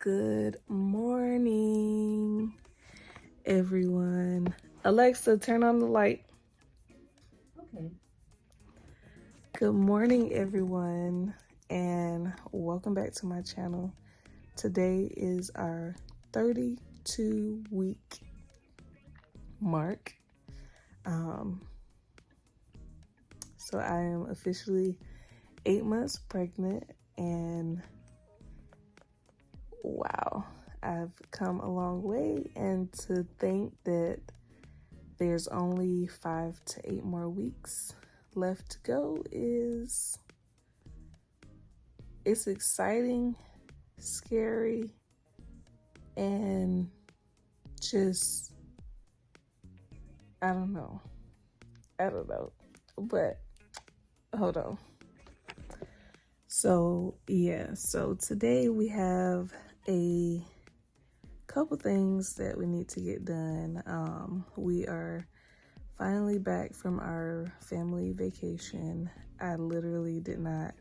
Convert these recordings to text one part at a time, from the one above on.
Good morning, everyone. Alexa, turn on the light. Okay. Good morning, everyone, and welcome back to my channel. Today is our 32-week mark. So I am officially 8 months pregnant, and wow, I've come a long way. And to think that there's only 5 to 8 more weeks left to go it's exciting, scary, and just I don't know, but hold on. So today we have a couple things that we need to get done. We are finally back from our family vacation. I literally did not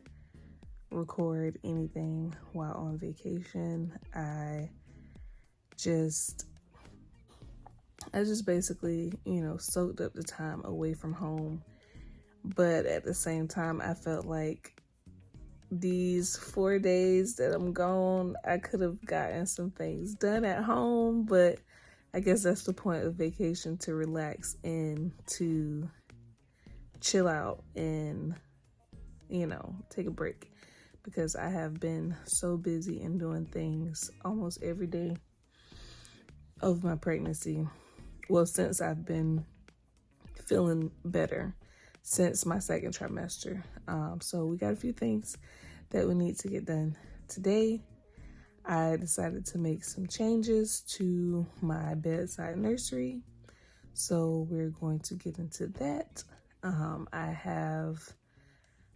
record anything while on vacation. I just basically, soaked up the time away from home. But at the same time, I felt like these 4 days that I'm gone, I could have gotten some things done at home, but I guess that's the point of vacation, to relax and to chill out and, take a break, because I have been so busy and doing things almost every day of my pregnancy. Well, since I've been feeling better since my second trimester. So we got a few things that we need to get done today. I decided to make some changes to my bedside nursery, so we're going to get into that. I have,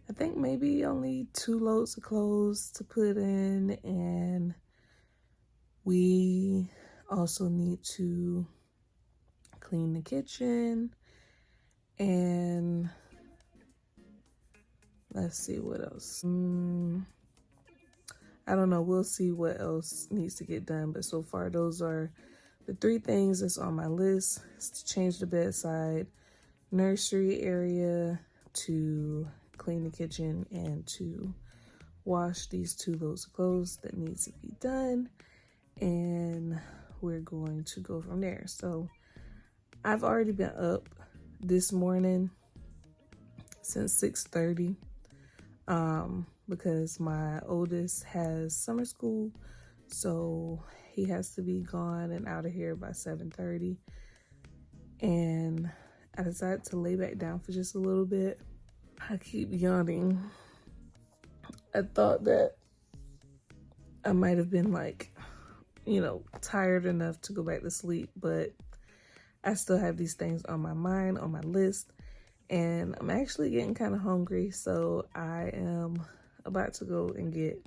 I think, maybe only 2 loads of clothes to put in, and we also need to clean the kitchen, and let's see what else. I don't know. We'll see what else needs to get done. But so far, those are the 3 things that's on my list. It's to change the bedside nursery area, to clean the kitchen, and to wash these 2 loads of clothes that needs to be done. And we're going to go from there. So I've already been up this morning since 6:30. Because my oldest has summer school, so he has to be gone and out of here by 7:30. And I decided to lay back down for just a little bit. I keep yawning. I thought that I might have been tired enough to go back to sleep, but I still have these things on my mind, on my list, and I'm actually getting kind of hungry, so I am about to go and get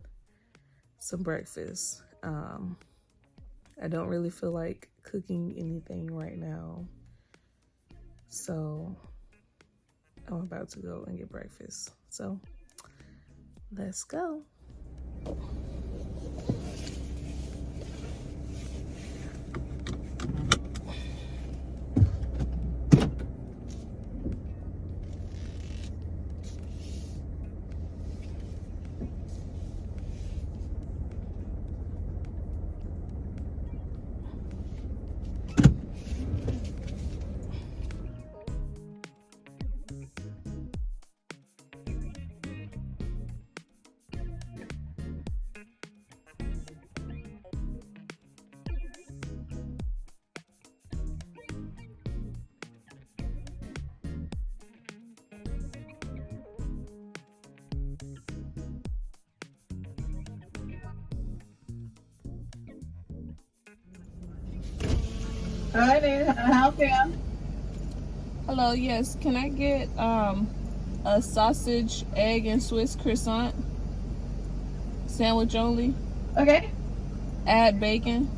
some breakfast. I don't really feel like cooking anything right now, so I'm about to go and get breakfast. So let's go. Hi there, how can Hello, yes. Can I get a sausage, egg, and Swiss croissant sandwich only? Okay. Add bacon.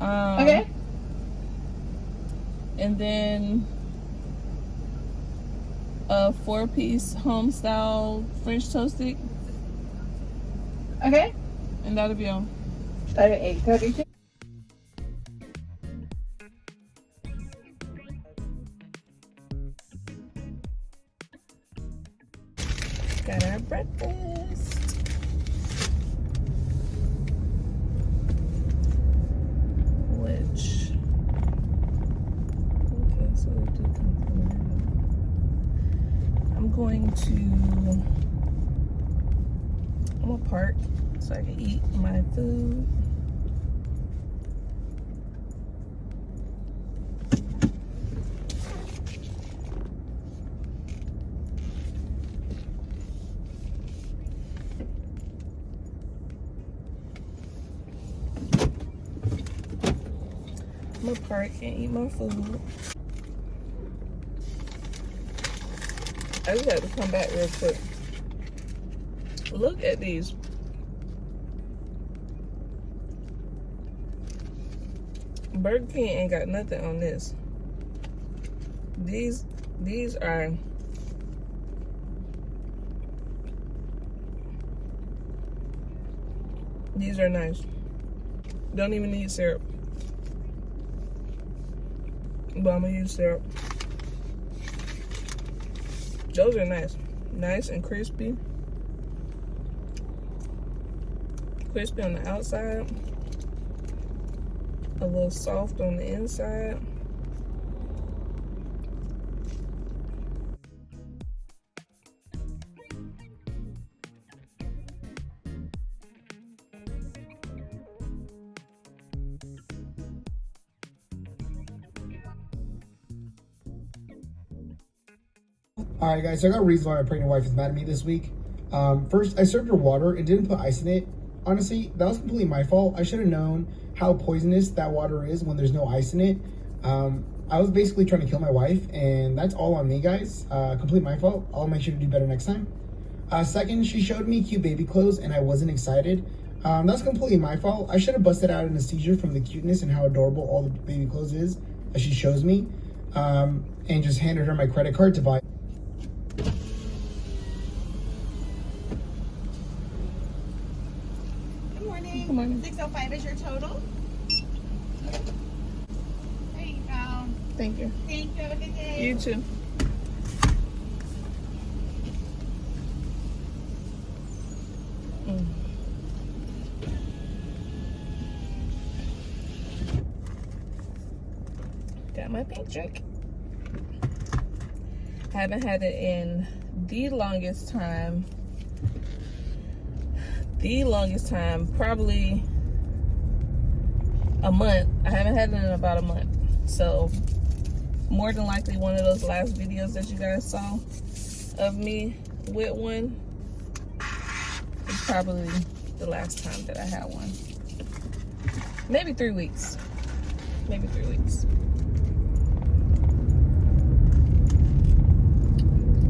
Okay. And then a 4-piece home style French toast stick. Okay. And that'll be all. Start at 8:32. Got our breakfast. Which, okay, so we'll do complete. I'm gonna park so I can eat my food. I'm gonna park and eat my food. I just had to come back real quick. Look at these. Burger King ain't got nothing on this. These are nice. Don't even need syrup. But I'm gonna use syrup. Those are nice. Nice and crispy. Crispy on the outside. A little soft on the inside. Alright guys, so I got a reason why my pregnant wife is mad at me this week. First, I served her water and didn't put ice in it. Honestly, that was completely my fault. I should have known how poisonous that water is when there's no ice in it. I was basically trying to kill my wife, and that's all on me, guys. Completely my fault. I'll make sure to do better next time. Second, she showed me cute baby clothes, and I wasn't excited. That's completely my fault. I should have busted out in a seizure from the cuteness and how adorable all the baby clothes is that she shows me, and just handed her my credit card to buy. Good morning. 605 is your total. There you go. Thank you. Thank you. Have a good day. You too. Got my pink drink. I haven't had it in the longest time. Probably a month. I haven't had it in about a month. So more than likely one of those last videos that you guys saw of me with one is probably the last time that I had one. Maybe 3 weeks. Maybe 3 weeks.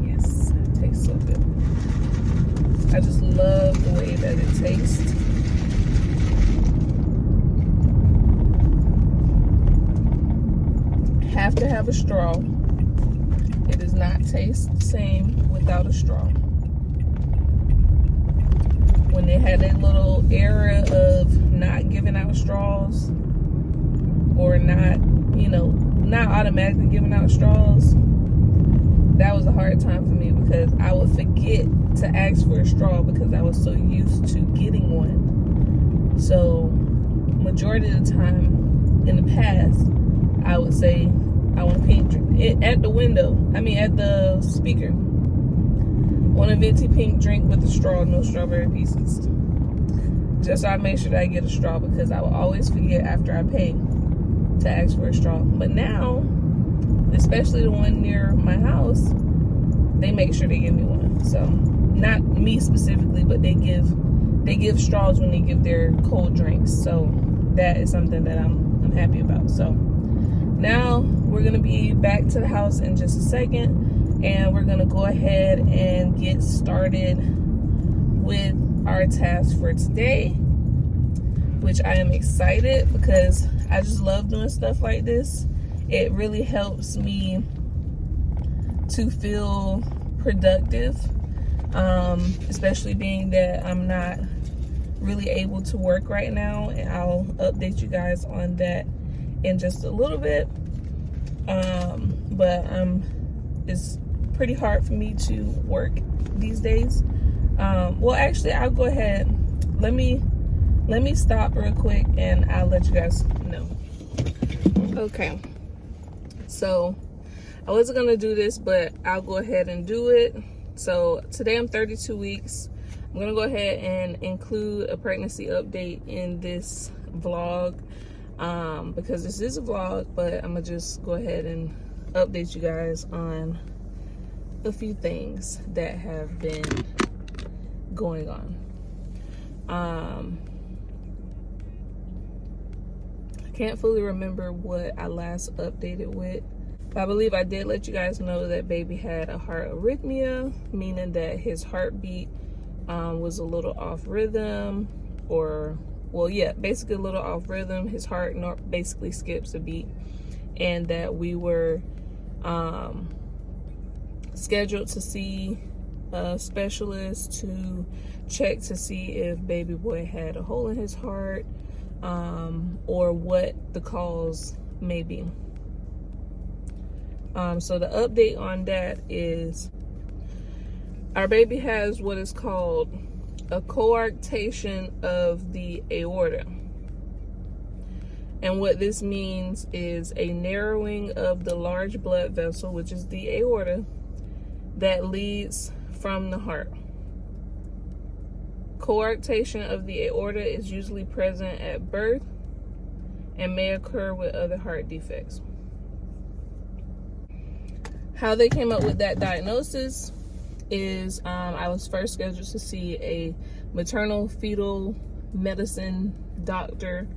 Yes, it tastes so good. I just love the way that it tastes. Have to have a straw. It does not taste the same without a straw. When they had that little era of not giving out straws, or not, not automatically giving out straws, that was a hard time for me because I would forget to ask for a straw because I was so used to getting one. So majority of the time in the past, I would say, I want a pink drink at the window. At the speaker. Want a venti pink drink with a straw, no strawberry pieces. Just so I make sure that I get a straw because I will always forget after I pay to ask for a straw. But now, especially the one near my house, they make sure they give me one. So not me specifically, but they give straws when they give their cold drinks. So that is something that I'm happy about. So now we're gonna be back to the house in just a second, and we're gonna go ahead and get started with our task for today, which I am excited because I just love doing stuff like this. It really helps me to feel productive, especially being that I'm not really able to work right now, and I'll update you guys on that in just a little bit. But it's pretty hard for me to work these days. Well, actually, I'll go ahead. Let me stop real quick and I'll let you guys know. Okay, so I wasn't gonna do this, but I'll go ahead and do it. So today I'm 32 weeks. I'm gonna go ahead and include a pregnancy update in this vlog, because this is a vlog, but I'm gonna just go ahead and update you guys on a few things that have been going on. I can't fully remember what I last updated with, but I believe I did let you guys know that baby had a heart arrhythmia, meaning that his heartbeat was a little off rhythm, or, well, yeah, basically a little off rhythm. His heart basically skips a beat, and that we were scheduled to see a specialist to check to see if baby boy had a hole in his heart, or what the cause may be. So the update on that is our baby has what is called a coarctation of the aorta. And what this means is a narrowing of the large blood vessel, which is the aorta, that leads from the heart. Coarctation of the aorta is usually present at birth and may occur with other heart defects. How they came up with that diagnosis is I was first scheduled to see a maternal fetal medicine doctor,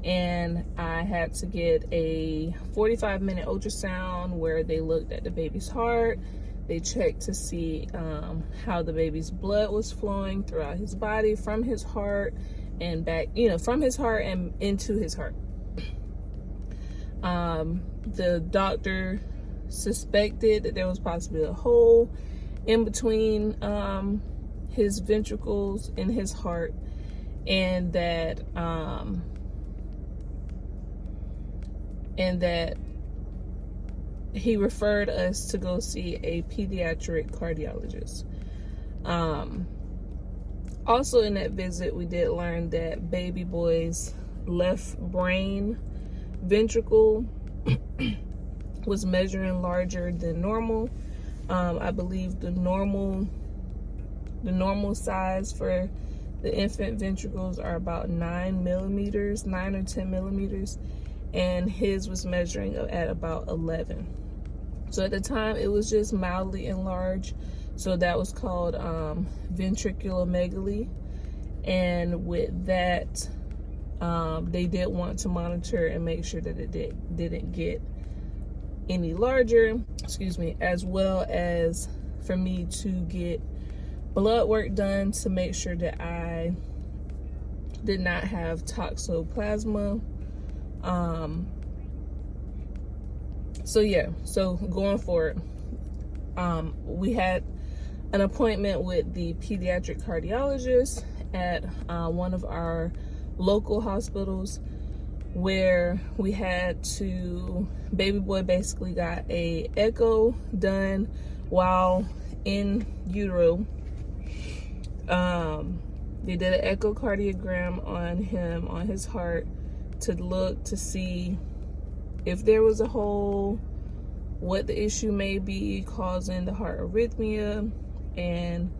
and I had to get a 45-minute ultrasound where they looked at the baby's heart. They checked to see how the baby's blood was flowing throughout his body, from his heart and back, from his heart and into his heart. The doctor suspected that there was possibly a hole in between his ventricles in his heart, and that he referred us to go see a pediatric cardiologist. Also in that visit, we did learn that baby boy's left brain ventricle was measuring larger than normal. I believe the normal size for the infant ventricles are about 9 or 10 millimeters, and his was measuring at about 11. So at the time, it was just mildly enlarged. So that was called ventriculomegaly. And with that, they did want to monitor and make sure that it didn't get any larger, as well as for me to get blood work done to make sure that I did not have toxoplasma. So going forward, we had an appointment with the pediatric cardiologist at one of our local hospitals, where we had to, baby boy basically got a echo done while in utero. They did an echocardiogram on him, on his heart, to look to see if there was a hole, what the issue may be causing the heart arrhythmia, and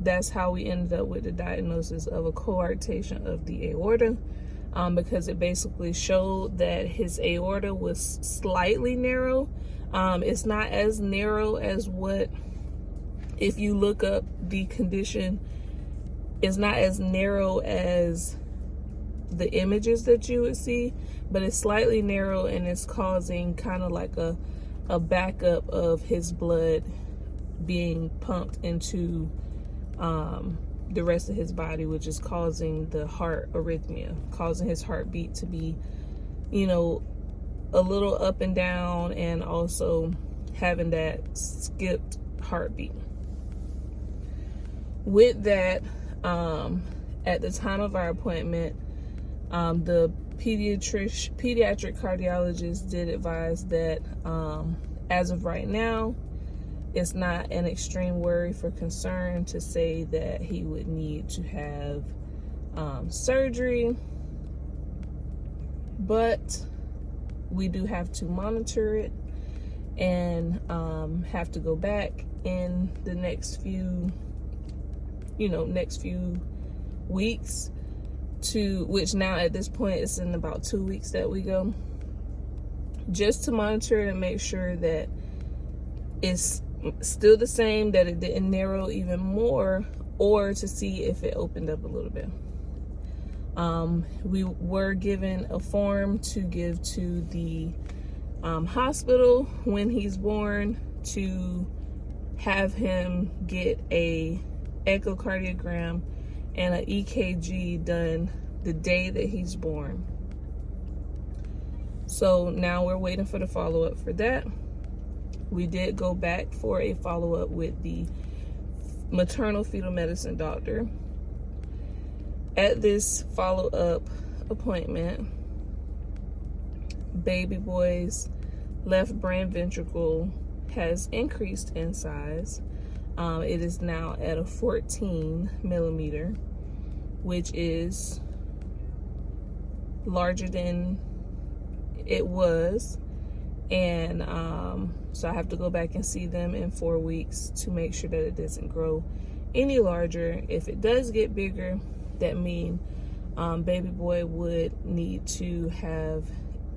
that's how we ended up with the diagnosis of a coarctation of the aorta, because it basically showed that his aorta was slightly narrow. It's not as narrow as what, if you look up the condition, it's not as narrow as the images that you would see, but it's slightly narrow, and it's causing kind of like a backup of his blood being pumped into the rest of his body, which is causing the heart arrhythmia, causing his heartbeat to be, a little up and down, and also having that skipped heartbeat. With that, at the time of our appointment, the pediatric cardiologist did advise that as of right now, it's not an extreme worry for concern to say that he would need to have surgery, but we do have to monitor it and have to go back in the next few weeks, to which now at this point it's in about 2 weeks that we go, just to monitor it and make sure that it's still the same, that it didn't narrow even more, or to see if it opened up a little bit. We were given a form to give to the hospital when he's born, to have him get a echocardiogram and an EKG done the day that he's born. So now we're waiting for the follow-up for that. We did go back for a follow-up with the maternal fetal medicine doctor. At this follow-up appointment, baby boy's left brain ventricle has increased in size. It is now at a 14 millimeter, which is larger than it was. And so I have to go back and see them in 4 weeks to make sure that it doesn't grow any larger. If it does get bigger, that means baby boy would need to have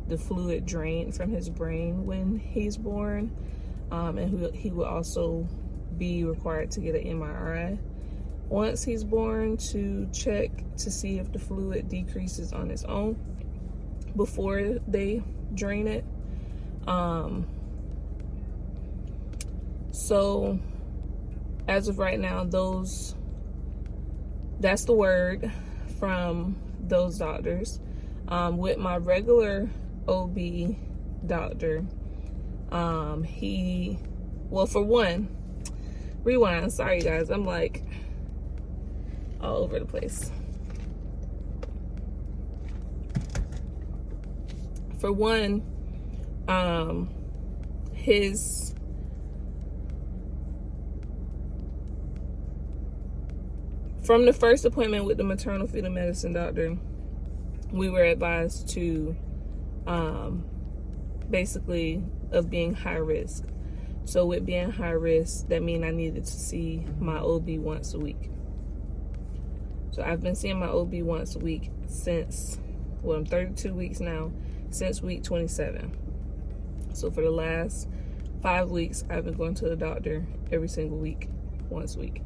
the fluid drained from his brain when he's born, and he will also be required to get an MRI once he's born to check to see if the fluid decreases on its own before they drain it. So as of right now, that's the word from those doctors. With my regular OB doctor, for one, rewind, sorry guys, I'm like all over the place. For one, from the first appointment with the maternal fetal medicine doctor, we were advised to basically of being high risk. So with being high risk, that means I needed to see my OB once a week. So I've been seeing my OB once a week since, I'm 32 weeks now, since week 27. So for the last 5 weeks, I've been going to the doctor every single week, once a week.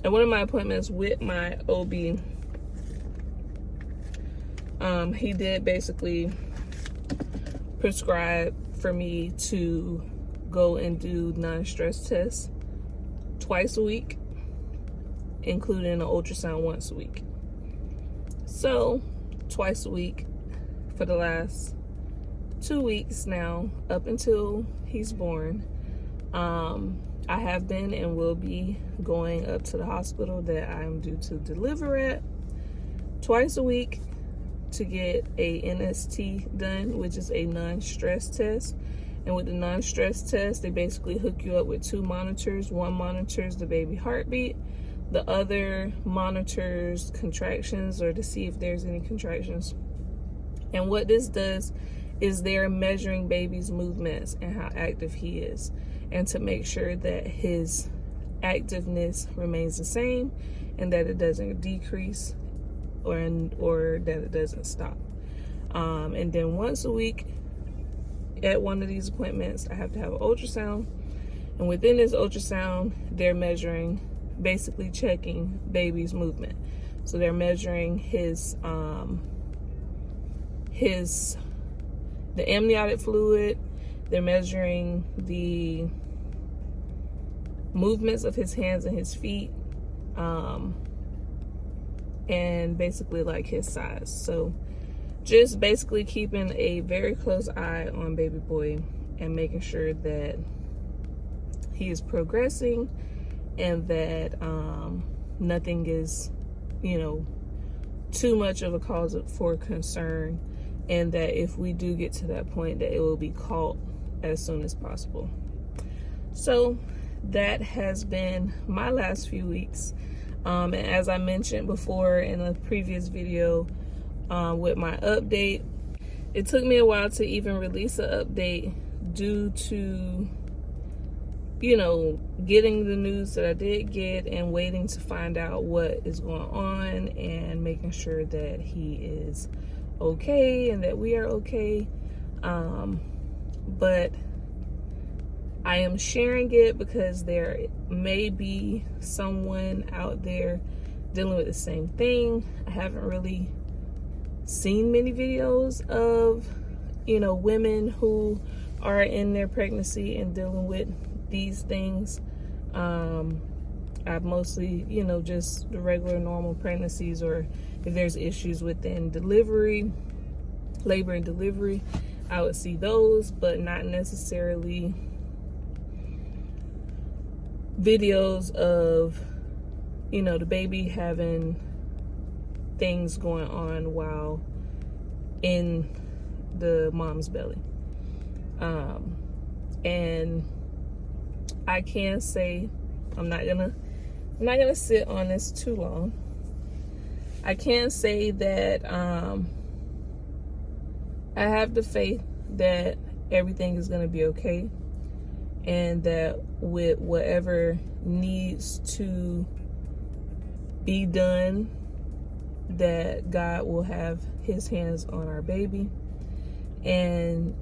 And one of my appointments with my OB, he did basically prescribe for me to go and do non-stress tests twice a week, including an ultrasound once a week. So twice a week for the last 2 weeks now, up until he's born. I have been and will be going up to the hospital that I'm due to deliver at twice a week to get a NST done, which is a non-stress test. And with the non-stress test, they basically hook you up with 2 monitors. One monitors the baby heartbeat. The other monitors contractions, or to see if there's any contractions. And what this does is they're measuring baby's movements and how active he is, and to make sure that his activeness remains the same and that it doesn't decrease or that it doesn't stop. And then once a week at one of these appointments, I have to have an ultrasound. And within this ultrasound, they're measuring, basically checking baby's movement. So they're measuring the amniotic fluid. They're measuring the movements of his hands and his feet, and basically like his size. So just basically keeping a very close eye on baby boy and making sure that he is progressing and that nothing is, you know, too much of a cause for concern, and that if we do get to that point, that it will be caught as soon as possible. So that has been my last few weeks. And as I mentioned before in a previous video with my update, it took me a while to even release an update due to, you know, getting the news that I did get and waiting to find out what is going on and making sure that he is okay and that we are okay. But I am sharing it because there may be someone out there dealing with the same thing. I haven't really seen many videos of, you know, women who are in their pregnancy and dealing with these things. I've mostly, you know, just the regular normal pregnancies, or if there's issues within delivery, labor and delivery, I would see those, but not necessarily videos of, you know, the baby having things going on while in the mom's belly. And I can say, I'm not gonna sit on this too long. I can say that I have the faith that everything is gonna be okay, and that with whatever needs to be done, that God will have his hands on our baby, and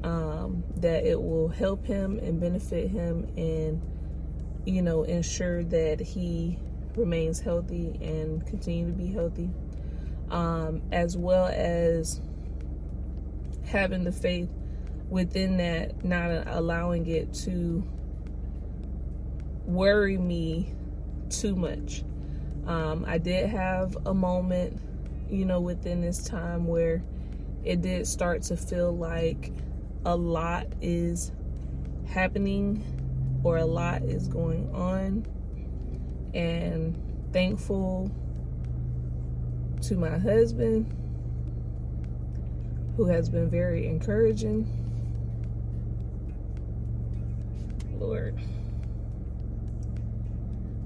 that it will help him and benefit him, and, you know, ensure that he remains healthy and continue to be healthy, as well as having the faith within that, not allowing it to worry me too much. I did have a moment, you know, within this time where it did start to feel like a lot is happening or a lot is going on, and thankful to my husband, who has been very encouraging. Lord.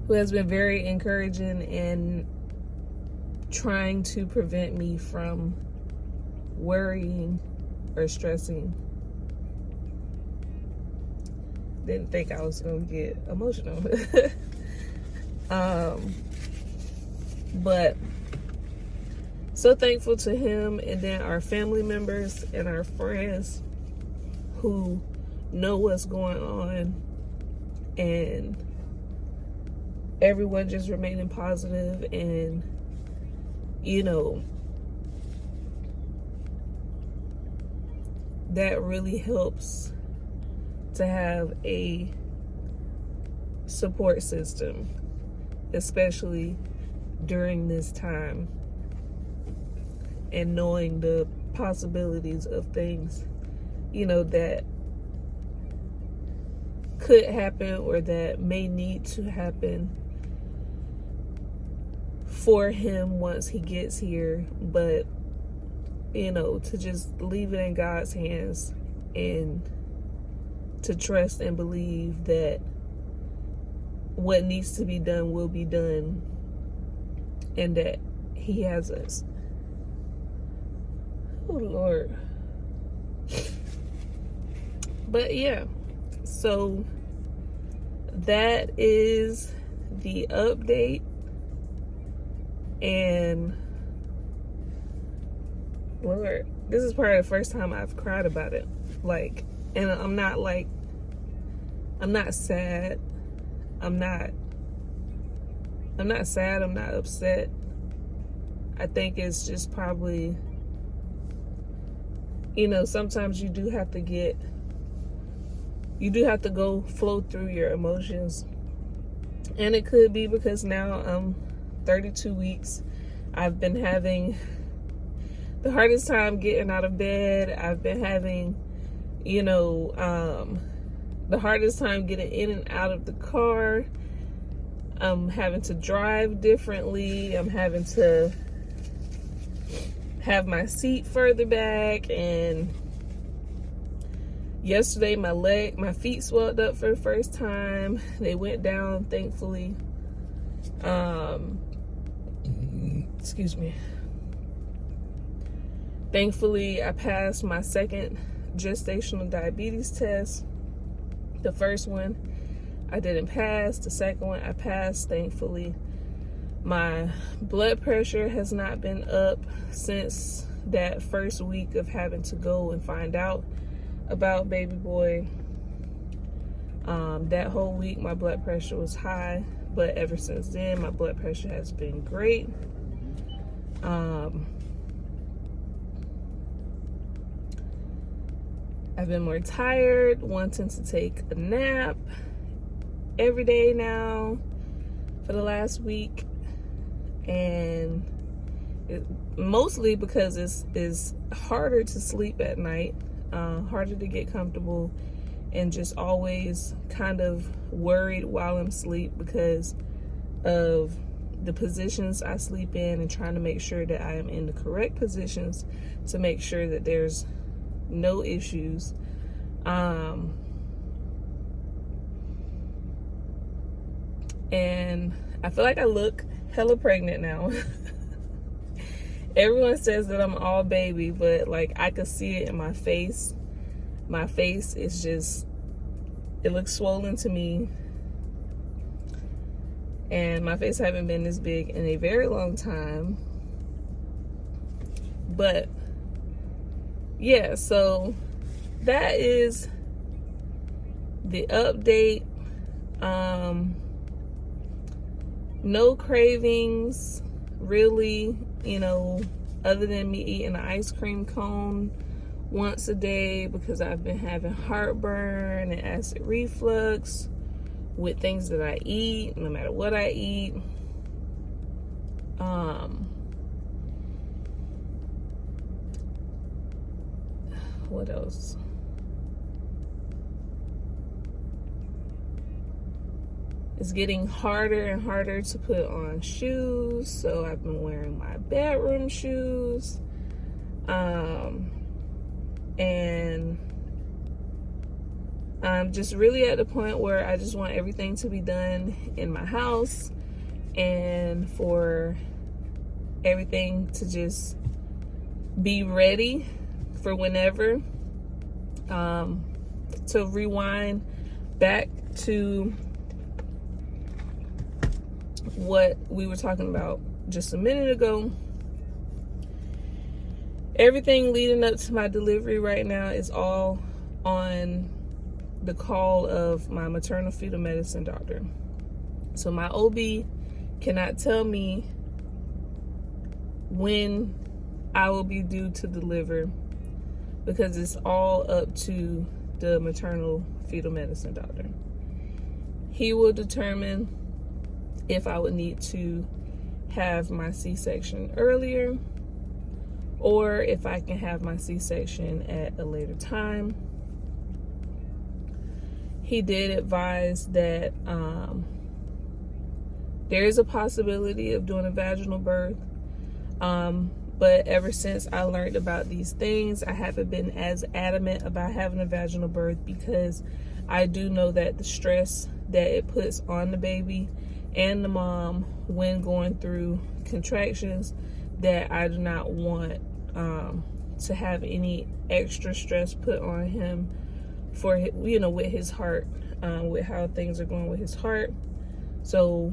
Who has been very encouraging and trying to prevent me from worrying or stressing. Didn't think I was gonna get emotional. But so thankful to him, and then our family members and our friends who know what's going on, and everyone just remaining positive, and, you know, that really helps to have a support system, especially during this time, and knowing the possibilities of things, you know, that could happen or that may need to happen for him once he gets here. But, you know, to just leave it in God's hands and to trust and believe that what needs to be done will be done, and that he has us. Oh, Lord. But yeah, so that is the update. And Lord, this is probably the first time I've cried about it. Like, and I'm not sad. I'm not sad. I'm not upset. I think it's just probably, you know, sometimes you do have to go flow through your emotions. And it could be because now I'm 32 weeks. I've been having the hardest time getting out of bed. I've been having, you know, the hardest time getting in and out of the car. I'm having to drive differently. I'm having to have my seat further back. And yesterday my feet swelled up for the first time. They went down, thankfully. Excuse me. Thankfully, I passed my second gestational diabetes test. The first one I didn't pass. The second one I passed, thankfully. My blood pressure has not been up since that first week of having to go and find out about baby boy. That whole week my blood pressure was high, but ever since then my blood pressure has been great. I've been more tired, wanting to take a nap every day now for the last week, and mostly because it's harder to sleep at night, harder to get comfortable, and just always kind of worried while I'm asleep because of the positions I sleep in, and trying to make sure that I am in the correct positions to make sure that there's no issues. And I feel like I look hella pregnant now. Everyone says that I'm all baby, but like I could see it in my face. My face is just, it looks swollen to me. And my face haven't been this big in a very long time. But yeah, so that is the update. No cravings, really, you know, other than me eating an ice cream cone once a day because I've been having heartburn and acid reflux with things that I eat, no matter what I eat. What else? It's getting harder and harder to put on shoes, so I've been wearing my bedroom shoes. And I'm just really at the point where I just want everything to be done in my house, and for everything to just be ready for whenever. To rewind back to what we were talking about just a minute ago, everything leading up to my delivery right now is all on the call of my maternal fetal medicine doctor. So my OB cannot tell me when I will be due to deliver because it's all up to the maternal fetal medicine doctor. He will determine if I would need to have my C-section earlier or if I can have my C-section at a later time. He did advise that there is a possibility of doing a vaginal birth, but ever since I learned about these things, I haven't been as adamant about having a vaginal birth because I do know that the stress that it puts on the baby and the mom when going through contractions, that I do not want to have any extra stress put on him for, you know, with his heart, with how things are going with his heart. So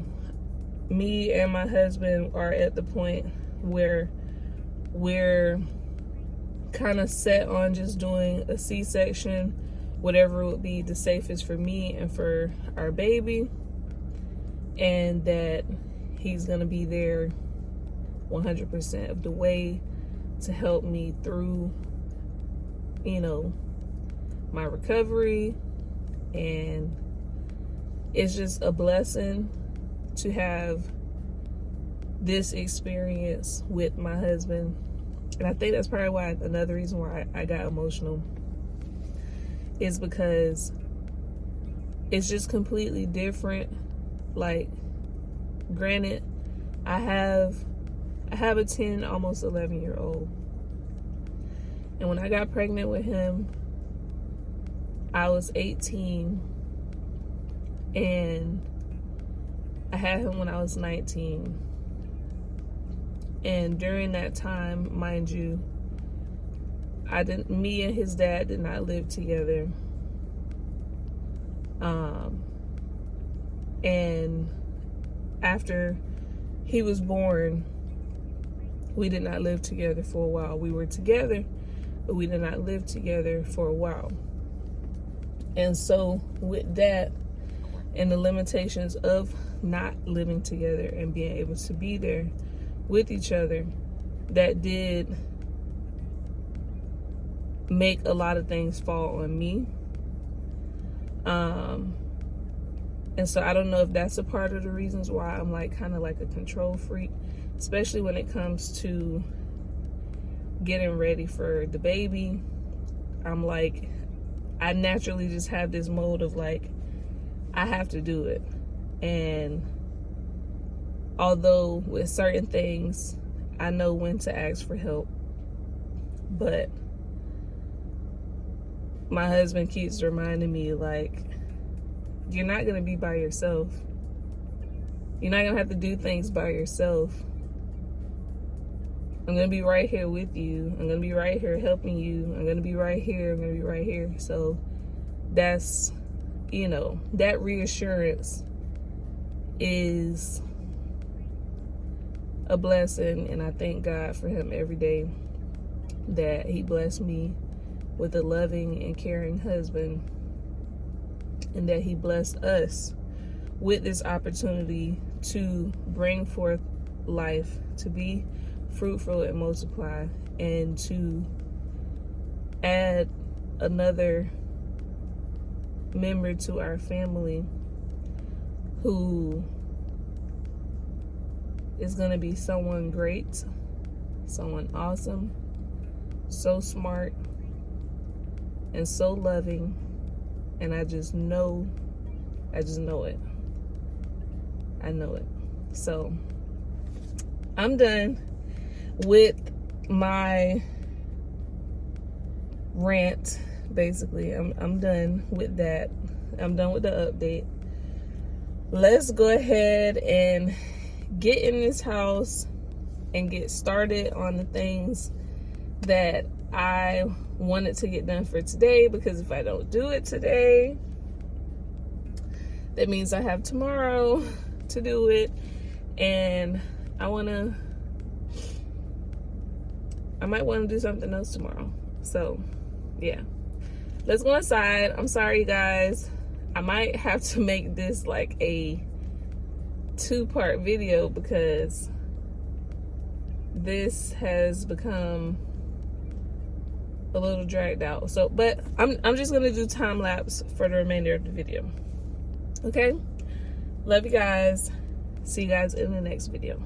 me and my husband are at the point where we're kind of set on just doing a C-section, whatever would be the safest for me and for our baby, and that he's gonna be there 100% of the way to help me through, you know, my recovery. And it's just a blessing to have this experience with my husband. And I think that's probably why, another reason why I got emotional, is because it's just completely different. Like, granted, I have a 10, almost 11-year-old. And when I got pregnant with him, I was 18. And I had him when I was 19. And during that time, mind you, me and his dad did not live together. And after he was born, we did not live together for a while. We were together, but we did not live together for a while. And so with that and the limitations of not living together and being able to be there with each other, that did make a lot of things fall on me. And so I don't know if that's a part of the reasons why I'm like kind of like a control freak, especially when it comes to getting ready for the baby. I'm like, I naturally just have this mode of like, I have to do it. And although with certain things, I know when to ask for help, but my husband keeps reminding me, like, you're not going to be by yourself. You're not going to have to do things by yourself. I'm going to be right here with you. I'm going to be right here helping you. I'm going to be right here. I'm going to be right here. So that's, you know, that reassurance is a blessing. And I thank God for him every day that he blessed me with a loving and caring husband, and that he blessed us with this opportunity to bring forth life, to be fruitful and multiply, and to add another member to our family who is going to be someone great, someone awesome, so smart, and so loving. And I just know it. I know it. So I'm done with my rant, basically. I'm done with that. I'm done with the update. Let's go ahead and get in this house and get started on the things that I wanted to get done for today, because if I don't do it today, that means I have tomorrow to do it. And I might want to do something else tomorrow. So yeah, let's go inside. I'm sorry, you guys. I might have to make this like a 2-part video, because this has become a little dragged out. So, but I'm just gonna do time lapse for the remainder of the video. Okay, love you guys. See you guys in the next video.